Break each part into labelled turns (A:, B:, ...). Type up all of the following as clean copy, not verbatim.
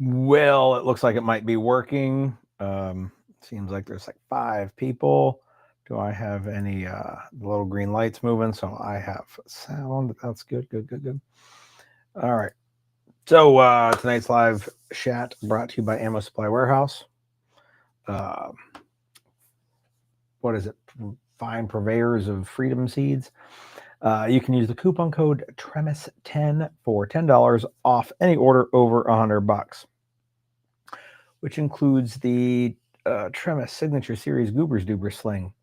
A: Well, it looks like it might be working. Seems like there's like 5 people. Do I have any the little green lights moving? So I have sound. That's good, good, good, good. All right. So tonight's live chat brought to you by Ammo Supply Warehouse. What is it? Fine purveyors of freedom seeds. You can use the coupon code TREMIS10 for $10 off any order over $100, which includes the Tremis Signature Series Goobers Doober Sling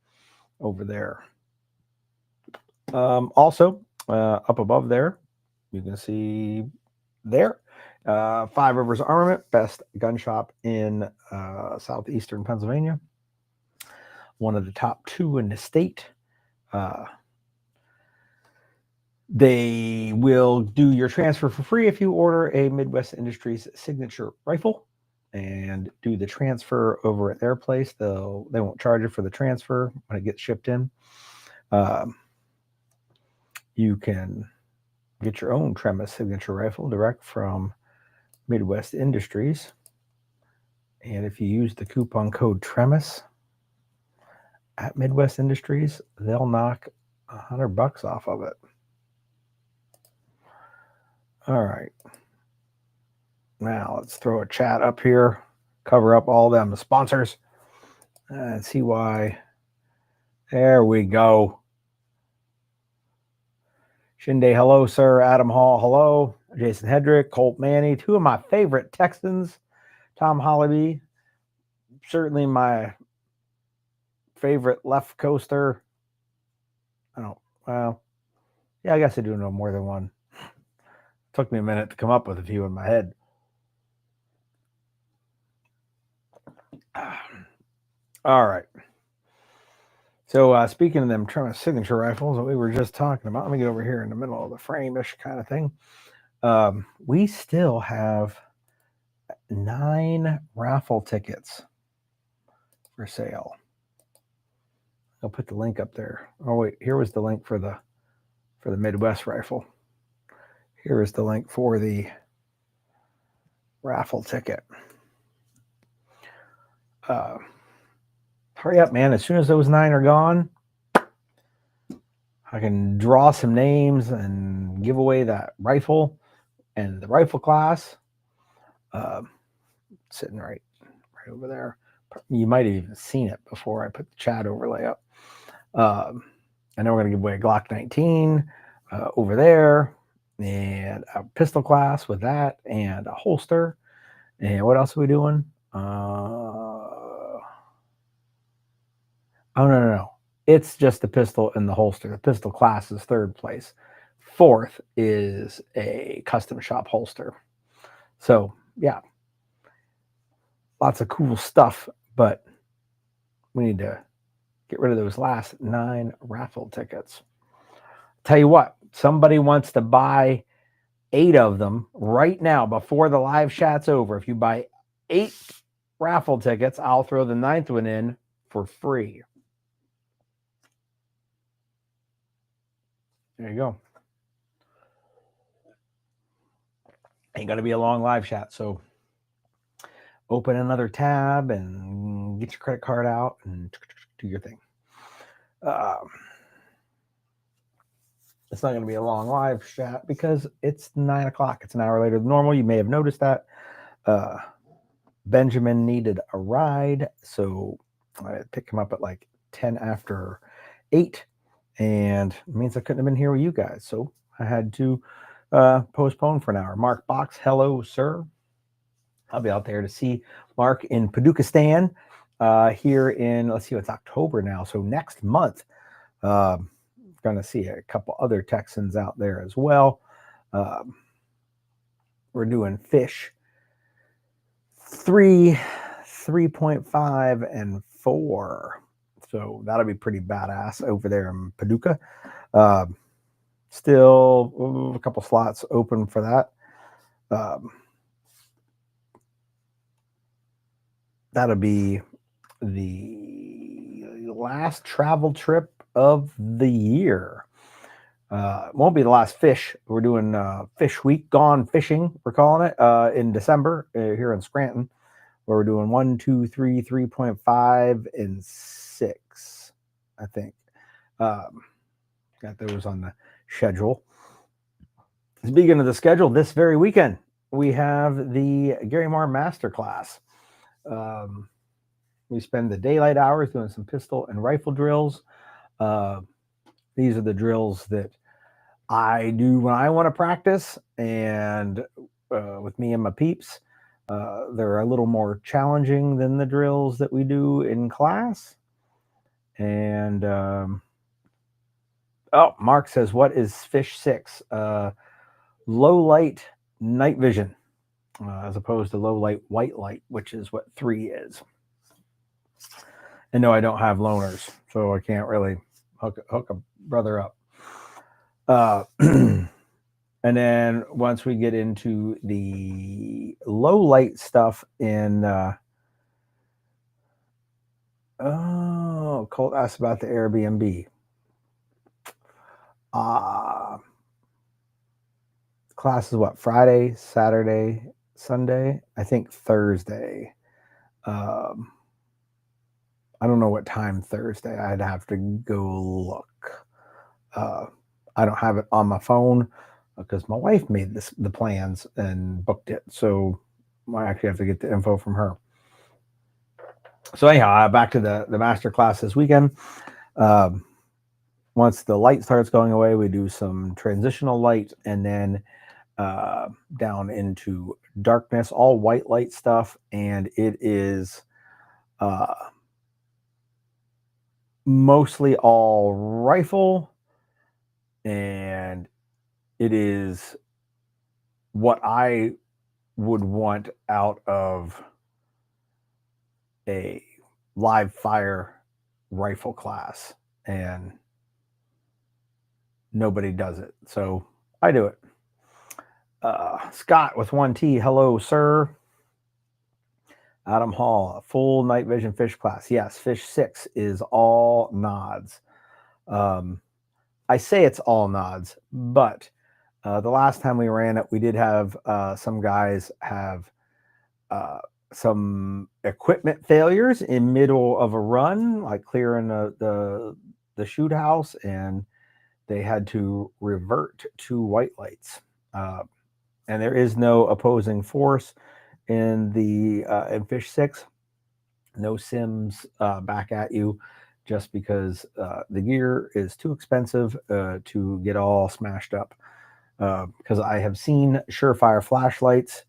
A: over there. Also, up above there, you can see there, Five Rivers Armament, best gun shop in southeastern Pennsylvania. One of the top 2 in the state. They will do your transfer for free if you order a Midwest Industries signature rifle and do the transfer over at their place. They won't charge you for the transfer when it gets shipped in. You can get your own Tremis signature rifle direct from Midwest Industries. And if you use the coupon code TREMIS at Midwest Industries, they'll knock $100 off of it. All right. Now let's throw a chat up here, cover up all them sponsors, and see why. There we go. Shinde, hello, sir. Adam Hall, hello. Jason Hedrick, Colt Manny, 2 of my favorite Texans. Tom Hollaby, certainly my favorite left coaster. Well, yeah, I guess I do know more than one. Took me a minute to come up with a few in my head. All right. So speaking of them Tremis signature rifles that we were just talking about, let me get over here in the middle of the frame-ish kind of thing. We still have 9 raffle tickets for sale. I'll put the link up there. Oh wait, here was the link for the Midwest rifle. Here is the link for the raffle ticket. Hurry up, man. As soon as those 9 are gone, I can draw some names and give away that rifle and the rifle class. Sitting right over there. You might have even seen it before I put the chat overlay up. And then we're going to give away a Glock 19 over there, and a pistol class with that, and a holster. And what else are we doing? Oh, no. It's just the pistol and the holster. The pistol class is 3rd place. 4th is a custom shop holster. So, yeah. Lots of cool stuff, but we need to get rid of those last 9 raffle tickets. Tell you what, somebody wants to buy 8 of them right now before the live chat's over. If you buy 8 raffle tickets, I'll throw the 9th one in for free. There you go. Ain't going to be a long live chat, so open another tab and get your credit card out and do your thing. It's not going to be a long live chat because it's 9 o'clock. It's an hour later than normal. You may have noticed that. Benjamin needed a ride, so I picked him up at like 10 after 8, and it means I couldn't have been here with you guys, so I had to postpone for an hour. Mark Box, hello, sir. I'll be out there to see Mark in Paducah here in, let's see, it's October now, so next month. Going to see a couple other Texans out there as well. We're doing fish 3, 3.5, and 4. So that'll be pretty badass over there in Paducah. Still a couple slots open for that. That'll be the last travel trip of the year. Won't be the last fish. We're doing Fish Week Gone Fishing, we're calling it, in December here in Scranton, where we're doing 1, 2, 3, 3.5, and 6, I think. Got those on the schedule. Speaking of the schedule, this very weekend, we have the Gary Marr Masterclass. We spend the daylight hours doing some pistol and rifle drills. These are the drills that I do when I want to practice, and with me and my peeps, they're a little more challenging than the drills that we do in class. And Mark says, what is Fish 6? Low light night vision, as opposed to low light white light, which is what 3 is. And no, I don't have loners, so I can't really hook a brother up. And then once we get into the low light stuff in, Colt asked about the Airbnb. Class is what, Friday, Saturday, Sunday? I think Thursday. I don't know what time Thursday. I'd have to go look. I don't have it on my phone because my wife made the plans and booked it. So I actually have to get the info from her. So anyhow, back to the master class this weekend. Once the light starts going away, we do some transitional light, and then down into darkness, all white light stuff. And it is mostly all rifle, and it is what I would want out of a live fire rifle class, and nobody does it, so I do it. Scott with 1T, hello sir. Adam Hall, a full night vision fish class. Yes, Fish 6 is all nods. I say it's all nods, but the last time we ran it, we did have some guys have some equipment failures in middle of a run, like clearing the shoot house, and they had to revert to white lights. And there is no opposing force in the in Fish 6. No sims back at you, just because the gear is too expensive to get all smashed up. Because I have seen Surefire flashlights,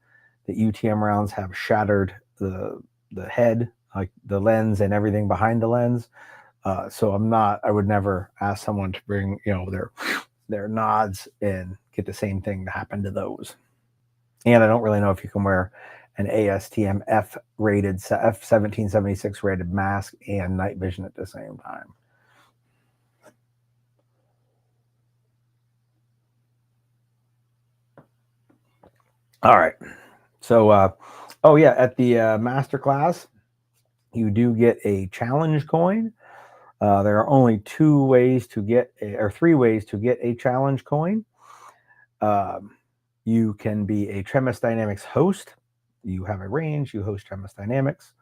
A: the UTM rounds have shattered the head, like the lens and everything behind the lens. So I would never ask someone to bring, their nods and get the same thing to happen to those. And I don't really know if you can wear an ASTM F rated F1776 rated mask and night vision at the same time. All right. So, at the masterclass, you do get a challenge coin. There are only 3 ways to get a challenge coin. You can be a Tremis Dynamics host. You have a range, you host Tremis Dynamics.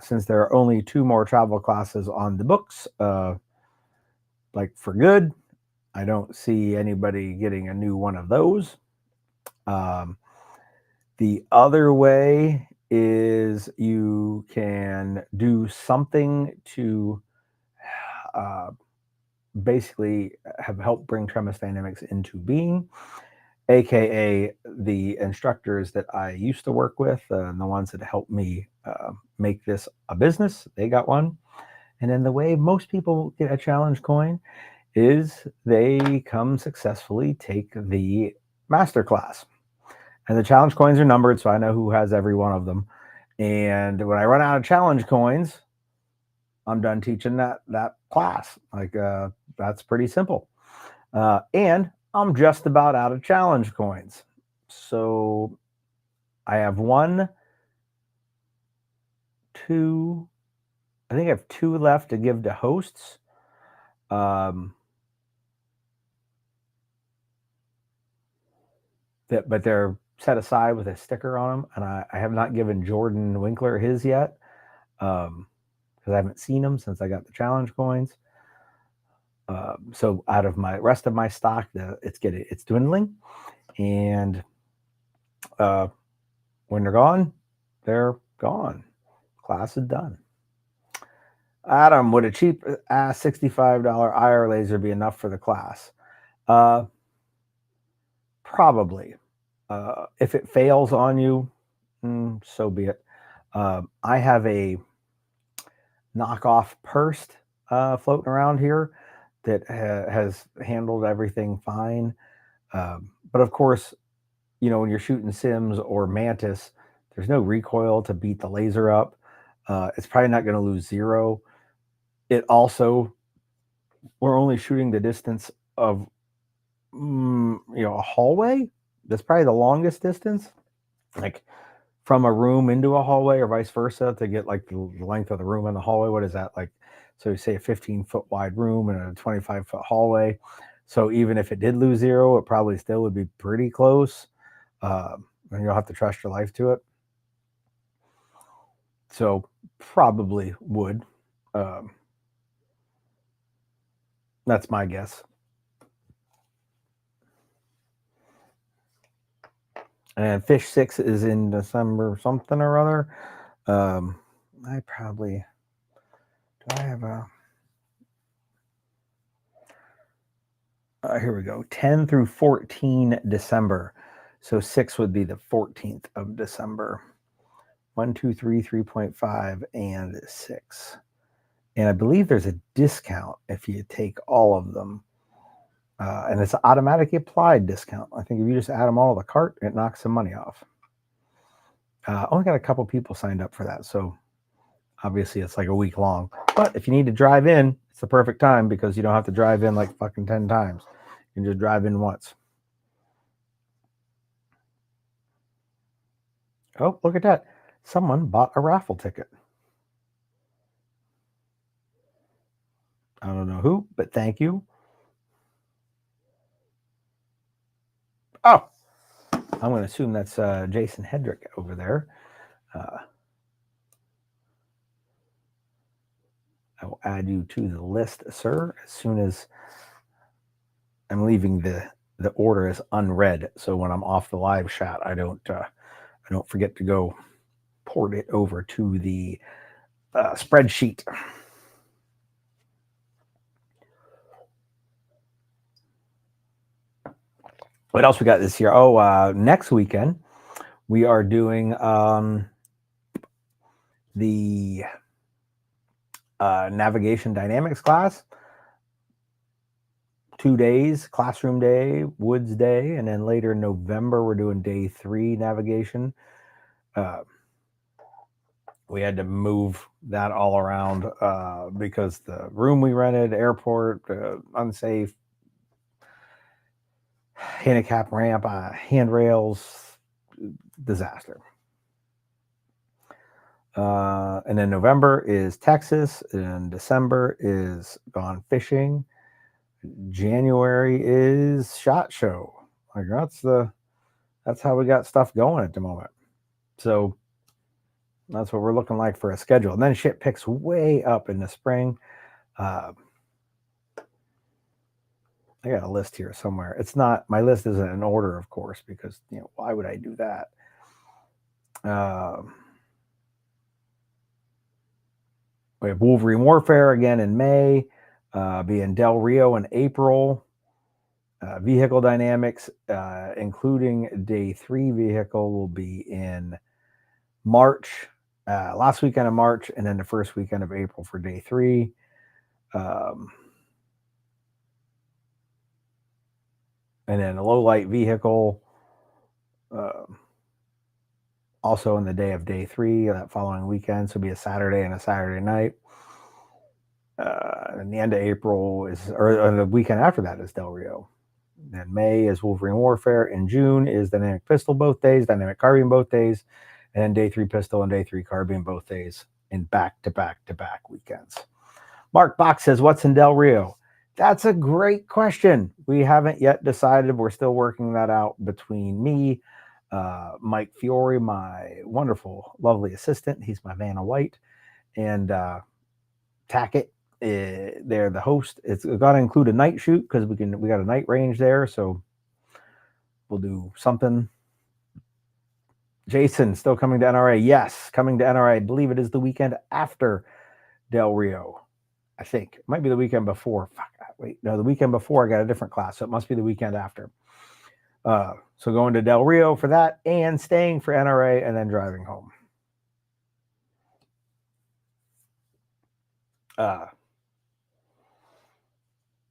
A: Since there are only 2 more travel classes on the books, like for good, I don't see anybody getting a new one of those. The other way is you can do something to basically have helped bring Tremis Dynamics into being, aka the instructors that I used to work with, and the ones that helped me make this a business, they got one. And then the way most people get a challenge coin is they come successfully take the master class. And the challenge coins are numbered, so I know who has every one of them. And when I run out of challenge coins, I'm done teaching that class. Like, that's pretty simple. And I'm just about out of challenge coins. So I have I think I have 2 left to give to hosts. but they're set aside with a sticker on them, and I have not given Jordan Winkler his yet, because I haven't seen him since I got the challenge coins. So out of my rest of my stock, it's dwindling, and when they're gone, they're gone. Class is done. Adam, would a cheap ass $65 IR laser be enough for the class? Probably. If it fails on you, so be it. I have a knockoff Purst floating around here that has handled everything fine. But of course, when you're shooting Sims or Mantis, there's no recoil to beat the laser up. It's probably not going to lose zero. It also, we're only shooting the distance of, a hallway. That's probably the longest distance, like from a room into a hallway or vice versa, to get like the length of the room in the hallway. What is that like? So you say a 15-foot wide room and a 25-foot hallway. So even if it did lose zero, it probably still would be pretty close. And you'll have to trust your life to it. So probably would. That's my guess. And Fish 6 is in December something or other. I probably, do I have a, here we go, 10 through 14 December. So 6 would be the 14th of December. 1, 2, 3, 3.5, and 6. And I believe there's a discount if you take all of them. And it's an automatically applied discount. I think if you just add them all to the cart, it knocks some money off. Only got a couple people signed up for that, so obviously it's like a week long. But if you need to drive in, it's the perfect time, because you don't have to drive in like fucking 10 times. You can just drive in once. Oh, look at that. Someone bought a raffle ticket. I don't know who, but thank you. Oh, I'm going to assume that's Jason Hedrick over there. I will add you to the list, sir, as soon as I'm leaving the order as unread. So when I'm off the live chat, I don't forget to go port it over to the spreadsheet. What else we got this year? Oh, next weekend we are doing the navigation dynamics class. 2 days, classroom day, woods day, and then later in November we're doing day 3 navigation. We had to move that all around because the room we rented, airport, unsafe, handicap ramp, handrails, disaster. And then November is Texas, and December is Gone Fishing. January is SHOT Show. Like that's how we got stuff going at the moment. So that's what we're looking like for a schedule. And then shit picks way up in the spring. I got a list here somewhere. It's not, my list isn't in order, of course, because why would I do that? We have Wolverine Warfare again in May. Be in Del Rio in April. Vehicle dynamics, including day 3 vehicle, will be in March, last weekend of March, and then the first weekend of April for day 3. And then a low light vehicle, also in the day of day 3, that following weekend. So it'll be a Saturday and a Saturday night. And the end of April or the weekend after that is Del Rio. Then May is Wolverine Warfare. In June is Dynamic Pistol both days, Dynamic Carbine both days, and then day 3 Pistol and day 3 Carbine both days in back-to-back-to-back weekends. Mark Box says, what's in Del Rio? That's a great question. We haven't yet decided. We're still working that out between me, Mike Fiore, my wonderful, lovely assistant. He's my Vanna White, and Tackett. They're the host. It's got to include a night shoot because we got a night range there, so we'll do something. Jason, still coming to NRA? Yes, coming to NRA. I believe it is the weekend after Del Rio. I think it might be the weekend before. Fuck, wait, no, the weekend before I got a different class, so it must be the weekend after. So going to Del Rio for that and staying for NRA and then driving home.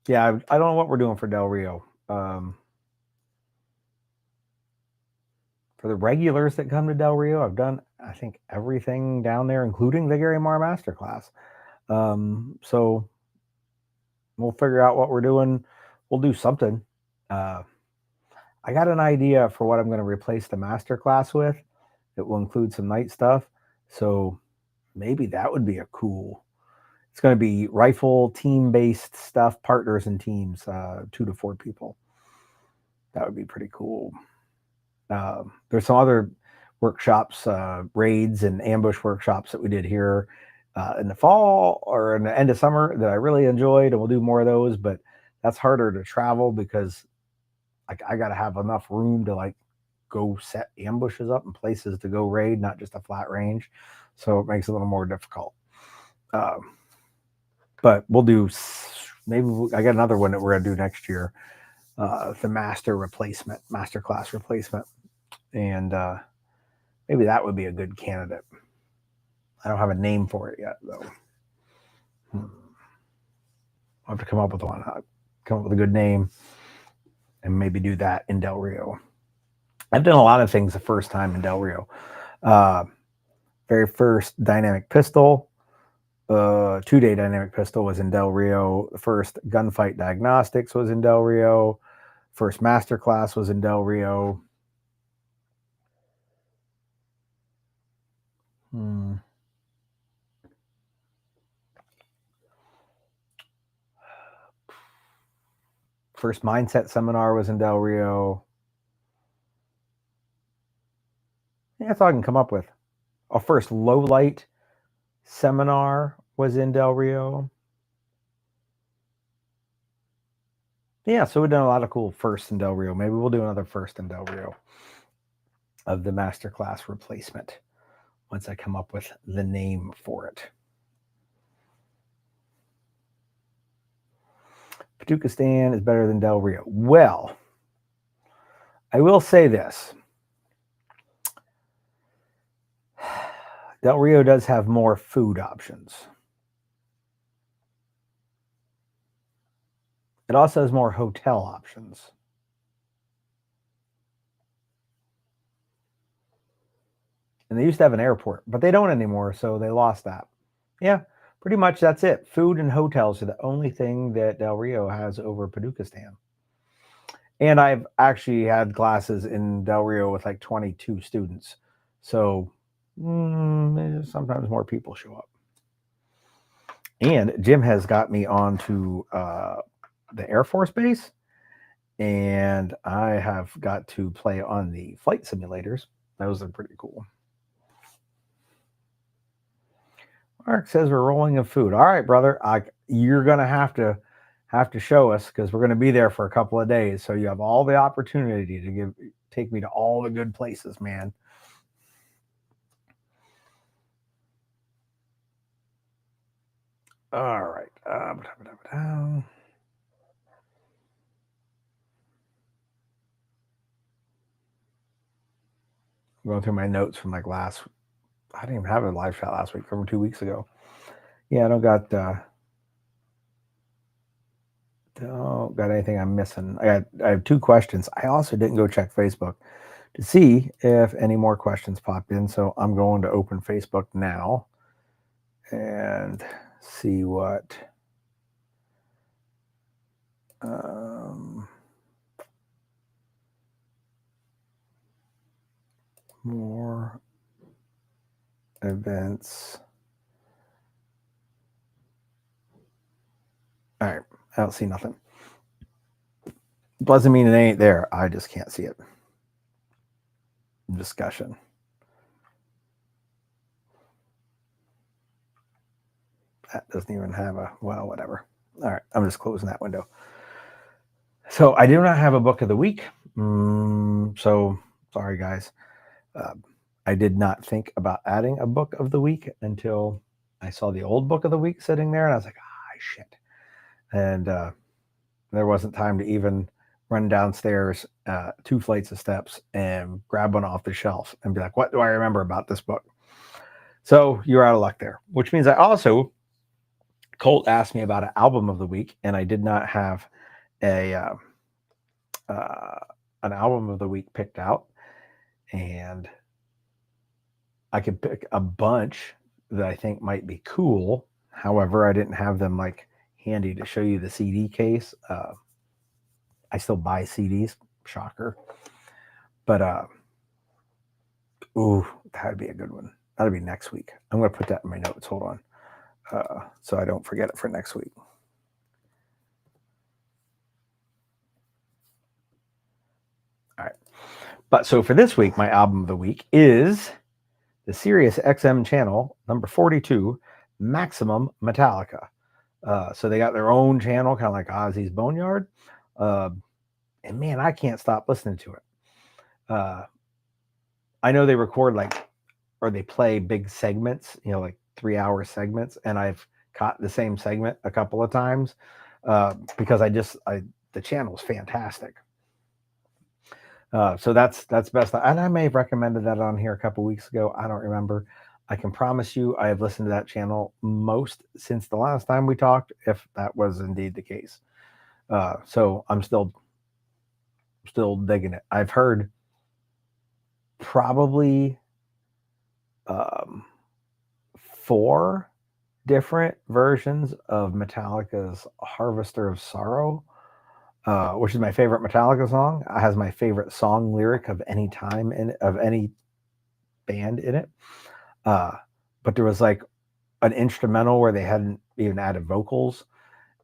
A: Yeah, I don't know what we're doing for Del Rio. For the regulars that come to Del Rio, I've done, I think, everything down there, including the Gary Marr Masterclass. So we'll figure out what we're doing. We'll do something. I got an idea for what I'm going to replace the Masterclass with. It will include some night stuff. So maybe that would be a cool. It's going to be rifle team-based stuff, partners and teams, 2 to 4 people. That would be pretty cool. There's some other workshops, raids and ambush workshops that we did here in the fall or in the end of summer that I really enjoyed, and we'll do more of those. But that's harder to travel because I got to have enough room to like go set ambushes up and places to go raid, not just a flat range. So it makes it a little more difficult. But we'll do, maybe I got another one that we're going to do next year, the master class replacement. And maybe that would be a good candidate. I don't have a name for it yet, though. I'll have to come up with one. I'll come up with a good name and maybe do that in Del Rio. I've done a lot of things the first time in Del Rio. Very first dynamic pistol, 2-day dynamic pistol was in Del Rio. The first gunfight diagnostics was in Del Rio. First masterclass was in Del Rio. First mindset seminar was in Del Rio. Yeah, that's all I can come up with. Our first low light seminar was in Del Rio. Yeah, so we've done a lot of cool firsts in Del Rio. Maybe we'll do another first in Del Rio of the masterclass replacement once I come up with the name for it. Patuxistan is better than Del Rio. Well, I will say this. Del Rio does have more food options. It also has more hotel options. And they used to have an airport, but they don't anymore, so they lost that. Yeah, pretty much that's it. Food and hotels are the only thing that Del Rio has over Patuxistan. And I've actually had classes in Del Rio with like 22 students. So sometimes more people show up. And Jim has got me onto the Air Force Base. And I have got to play on the flight simulators. Those are pretty cool. Mark says we're rolling in food. All right, brother. You're going to have to show us because we're going to be there for a couple of days. So you have all the opportunity to take me to all the good places, man. All right. Going through my notes from like I didn't even have a live shot last week, from 2 weeks ago. Yeah, I don't got anything I'm missing. I have 2 questions. I also didn't go check Facebook to see if any more questions popped in. So I'm going to open Facebook now and see what more events. All right. I don't see nothing. Doesn't mean it ain't there. I just can't see it. Discussion. That doesn't even have a, well, whatever. All right, I'm just closing that window. So I do not have a book of the week. So sorry, guys. I did not think about adding a book of the week until I saw the old book of the week sitting there, and I was like, ah, shit. And there wasn't time to even run downstairs 2 flights of steps and grab one off the shelf and be like, what do I remember about this book? So you're out of luck there, which means I also, Colt asked me about an album of the week, and I did not have a an album of the week picked out, and I could pick a bunch that I think might be cool. However, I didn't have them like handy to show you the CD case. I still buy CDs, shocker. But ooh, that'd be a good one. That'll be next week. I'm going to put that in my notes. Hold on, so I don't forget it for next week. All right. But so for this week, my album of the week is the Sirius XM channel number 42, Maximum Metallica. So they got their own channel, kind of like Ozzy's Boneyard. And man, I can't stop listening to it. I know they record or they play big segments, like 3-hour segments. And I've caught the same segment a couple of times because the channel is fantastic. So that's best. And I may have recommended that on here a couple weeks ago. I don't remember. I can promise you I have listened to that channel most since the last time we talked, if that was indeed the case. So I'm still digging it. I've heard probably 4 different versions of Metallica's Harvester of Sorrow, which is my favorite Metallica song. It has my favorite song lyric of any time of any band in it. But there was like an instrumental where they hadn't even added vocals,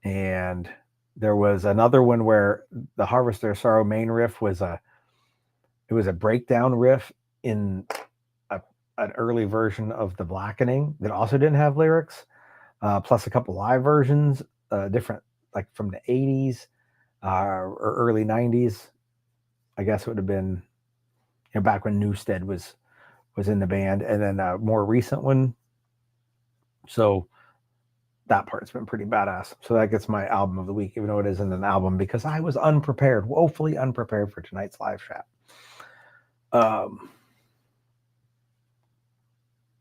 A: and there was another one where the Harvester of Sorrow main riff was a breakdown riff in an early version of The Blackening that also didn't have lyrics, plus a couple live versions, different, like from the 80s or early 90s. I guess it would have been back when Newstead was in the band, and then a more recent one. So that part's been pretty badass. So that gets my album of the week, even though it isn't an album, because I was unprepared, woefully unprepared for tonight's live chat.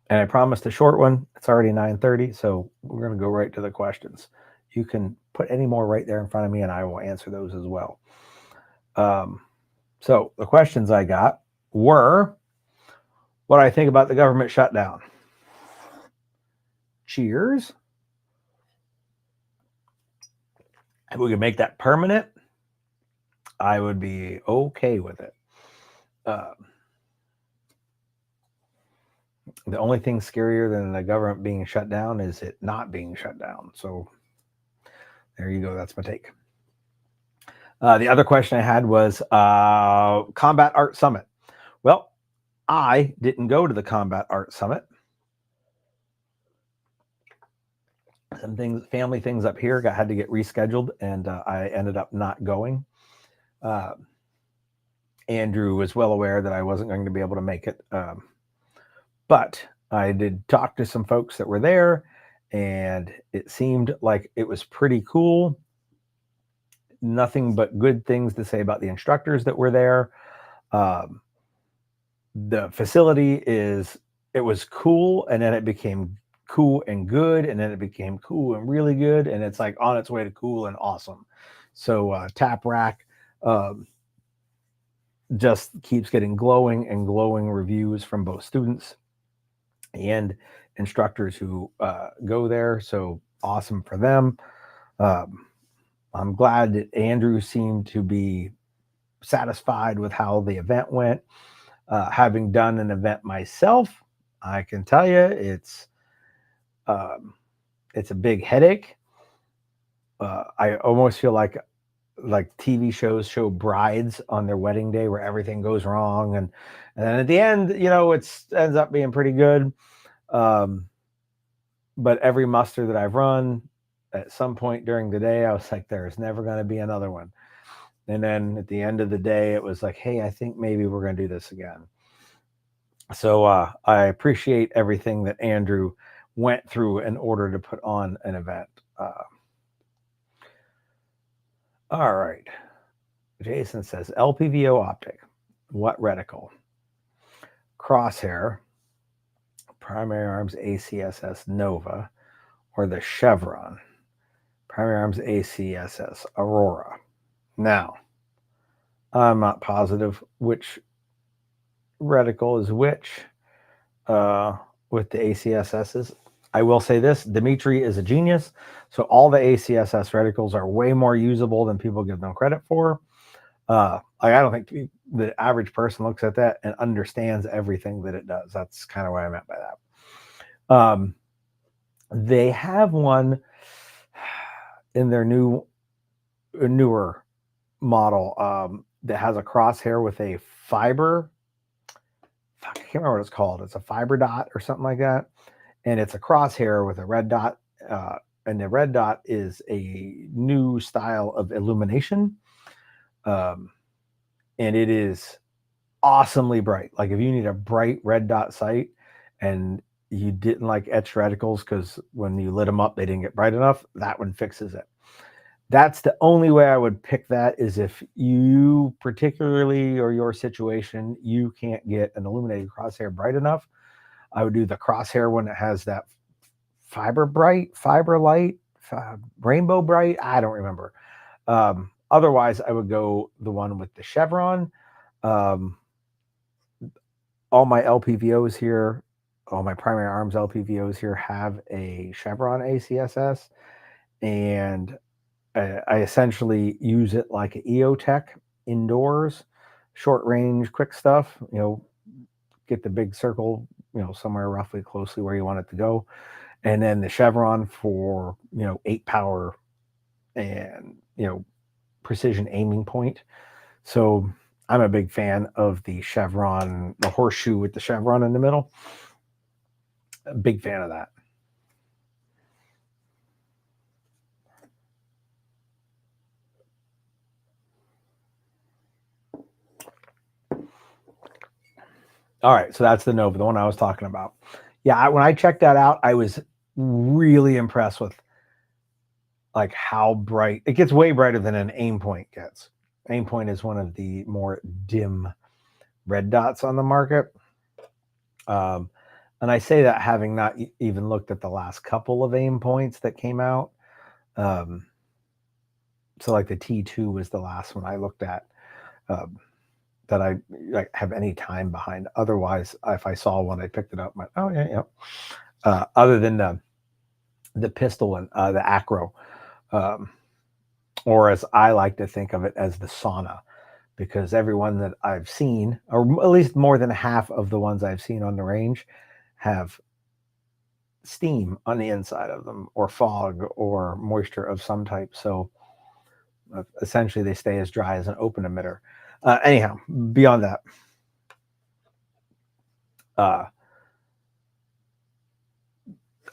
A: And I promised a short one. It's already 9:30, so we're going to go right to the questions. You can put any more right there in front of me, and I will answer those as well. So the questions I got were, what do I think about the government shutdown? Cheers. If we could make that permanent, I would be okay with it. The only thing scarier than the government being shut down is it not being shut down. So there you go. That's my take. The other question I had was Combat Art Summit. Well, I didn't go to the Combat Art Summit. Some family things up here had to get rescheduled, and I ended up not going. Andrew was well aware that I wasn't going to be able to make it. But I did talk to some folks that were there, and it seemed like it was pretty cool. Nothing but good things to say about the instructors that were there. The facility it was cool, and then it became cool and good, and then it became cool and really good, and it's like on its way to cool and awesome. So Tap Rack just keeps getting glowing and glowing reviews from both students and instructors who go there. So awesome for them. I'm glad that Andrew seemed to be satisfied with how the event went. Having done an event myself, I can tell you it's a big headache. I almost feel like TV shows show brides on their wedding day where everything goes wrong, and then at the end, it ends up being pretty good. But every muster that I've run, at some point during the day, I was like, there's never going to be another one. And then at the end of the day, it was like, hey, I think maybe we're going to do this again. So I appreciate everything that Andrew went through in order to put on an event. All right. Jason says, LPVO optic, what reticle? Crosshair, primary arms ACSS Nova, or the Chevron, primary arms ACSS Aurora. Now, I'm not positive which reticle is which with the ACSSs. I will say this, Dimitri is a genius, so all the ACSS reticles are way more usable than people give them credit for. I don't think the average person looks at that and understands everything that it does. That's kind of what I meant by that. They have one in their newer model that has a crosshair with a fiber. I can't remember what it's called. It's a fiber dot or something like that. And it's a crosshair with a red dot. And the red dot is a new style of illumination. And it is awesomely bright. Like if you need a bright red dot sight and you didn't like etched reticles because when you lit them up, they didn't get bright enough, that one fixes it. That's the only way I would pick that, is if you particularly, or your situation, you can't get an illuminated crosshair bright enough. I would do the crosshair when it has that fiber light, rainbow bright. I don't remember. Otherwise, I would go the one with the Chevron. All my LPVOs here, all my primary arms LPVOs here have a Chevron ACSS, and I essentially use it like an EOTech indoors, short range, quick stuff. Get the big circle, somewhere roughly closely where you want it to go, and then the Chevron for 8 power and precision aiming point. So I'm a big fan of the Chevron, the horseshoe with the Chevron in the middle. A big fan of that. All right, so that's the Nova, the one I was talking about. Yeah, when I checked that out, I was really impressed with like how bright it gets. Way brighter than an aim point gets. Aim point is one of the more dim red dots on the market. And I say that having not even looked at the last couple of aim points that came out. So like the T2 was the last one I looked at that I have any time behind. Otherwise, if I saw one, I picked it up. Went, oh yeah. Other than the pistol and the acro, or as I like to think of it, as the sauna, because everyone that I've seen, or at least more than half of the ones I've seen on the range, have steam on the inside of them, or fog, or moisture of some type. So essentially they stay as dry as an open emitter. Anyhow, beyond that,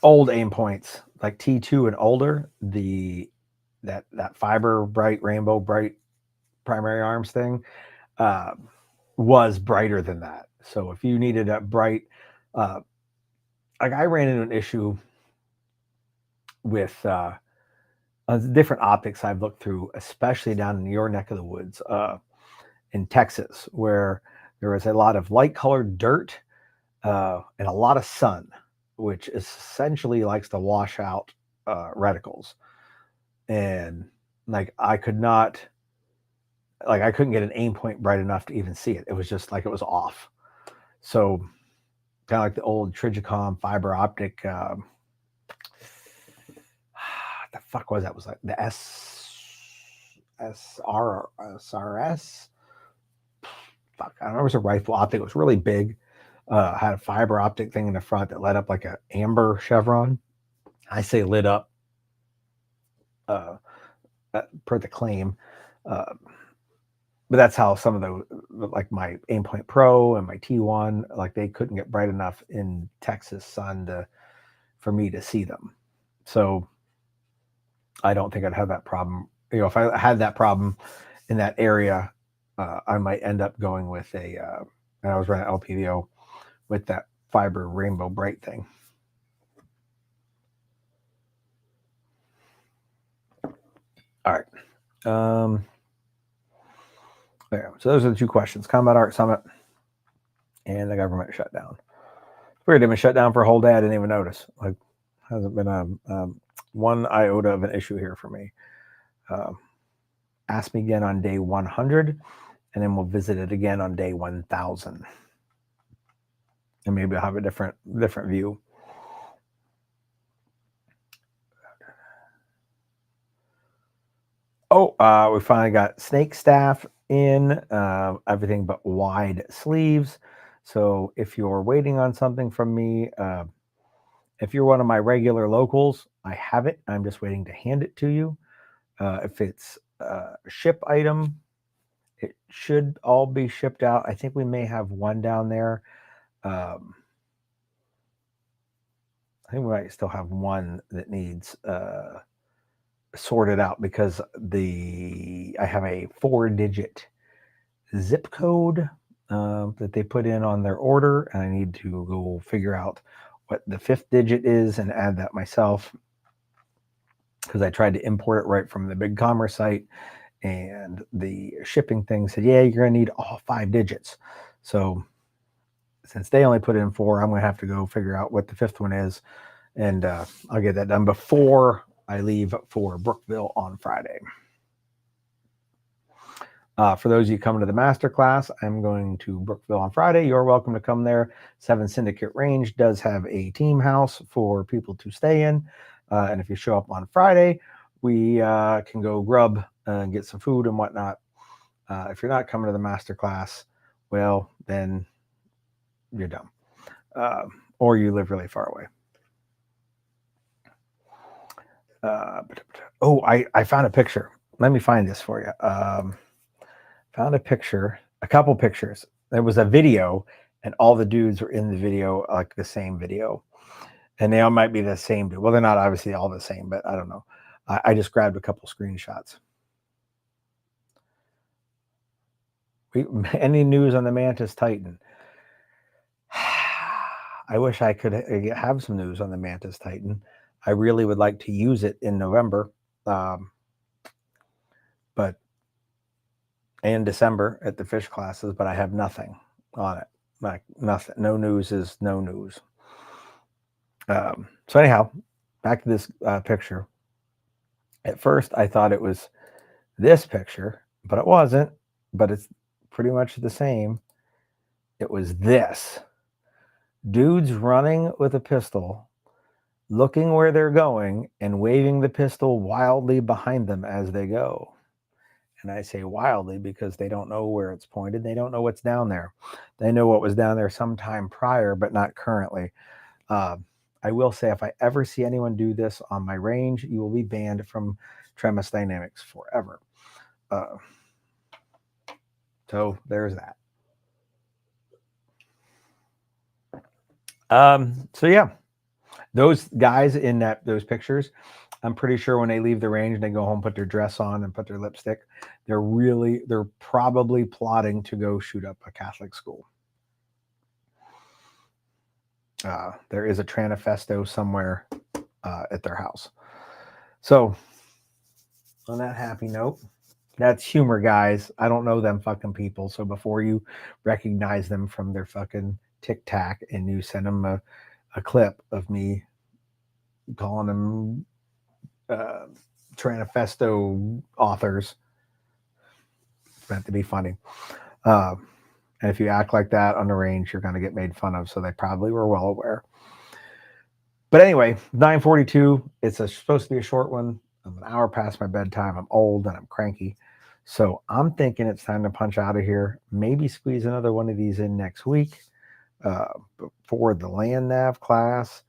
A: old aim points like T2 and older, that fiber bright, rainbow bright primary arms thing was brighter than that. So if you needed a bright, like I ran into an issue with different optics I've looked through, especially down in your neck of the woods in Texas, where there was a lot of light colored dirt and a lot of sun, which essentially likes to wash out reticles. And like I couldn't get an aim point bright enough to even see it. It was just like it was off. So kind of like the old Trigicom fiber optic. What the fuck was that? It was like the SRS. Fuck, I don't know. It was a rifle optic. It was really big. Had a fiber optic thing in the front that lit up like an amber chevron. I say lit up. per the claim. But that's how some of the, like my Aimpoint Pro and my T1, like they couldn't get bright enough in Texas sun for me to see them. So I don't think I'd have that problem. You know, if I had that problem in that area, I might end up going with and I was running LPVO with that fiber rainbow bright thing. All right. There. So those are the two questions: Combat Art Summit and the government shutdown. It's weird, they've been shut down for a whole day. I didn't even notice. Like, hasn't been one iota of an issue here for me. Ask me again on day 100, and then we'll visit it again on day 1000, and maybe I'll have a different view. Oh, we finally got snake staff in, everything but wide sleeves. So if you're waiting on something from me, if you're one of my regular locals, I have it. I'm just waiting to hand it to you. If it's a ship item, it should all be shipped out. I think we may have one down there. I think we might still have one that needs sorted out because I have a 4-digit zip code that they put in on their order, and I need to go figure out what the 5th digit is and add that myself, because I tried to import it right from the Big Commerce site, and the shipping thing said, yeah, you're gonna need all 5 digits. So since they only put in 4, I'm gonna have to go figure out what the 5th one is, and I'll get that done before I leave for Brookville on Friday. For those of you coming to the masterclass, I'm going to Brookville on Friday. You're welcome to come there. 7 Syndicate Range does have a team house for people to stay in. And if you show up on Friday, we can go grub and get some food and whatnot. If you're not coming to the masterclass, well, then you're dumb. Or you live really far away. I found a picture. Let me find this for you. Found a picture, a couple pictures. There was a video, and all the dudes were in the video, like the same video. And they all might be the same dude. Well, they're not obviously all the same, but I don't know. I just grabbed a couple screenshots. Any news on the Mantis Titan? I wish I could have some news on the Mantis Titan. I really would like to use it in November, but in December at the fish classes, but I have nothing on it. Like nothing. No news is no news. So anyhow, back to this picture. At first, I thought it was this picture, but it wasn't. But it's pretty much the same. It was this. Dudes running with a pistol, looking where they're going, and waving the pistol wildly behind them as they go. And I say wildly because they don't know where it's pointed. They don't know what's down there. They know what was down there sometime prior, but not currently. I will say, if I ever see anyone do this on my range, you will be banned from Tremis Dynamics forever. So there's that. So yeah, those guys in those pictures, I'm pretty sure when they leave the range and they go home, put their dress on and put their lipstick, they're probably plotting to go shoot up a Catholic school. There is a Tranifesto somewhere at their house. So on that happy note, that's humor, guys. I don't know them fucking people. So before you recognize them from their fucking tic-tac and you send them a clip of me calling them Tranifesto authors, it's meant to be funny. And if you act like that on the range, you're going to get made fun of. So they probably were well aware. But anyway, 9:42. It's supposed to be a short one. I'm an hour past my bedtime. I'm old and I'm cranky. So I'm thinking it's time to punch out of here. Maybe squeeze another one of these in next week for the land nav class.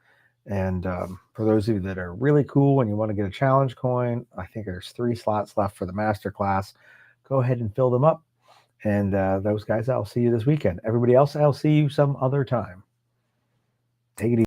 A: And for those of you that are really cool and you want to get a challenge coin, I think there's 3 slots left for the master class. Go ahead and fill them up. And those guys, I'll see you this weekend. Everybody else, I'll see you some other time. Take it easy.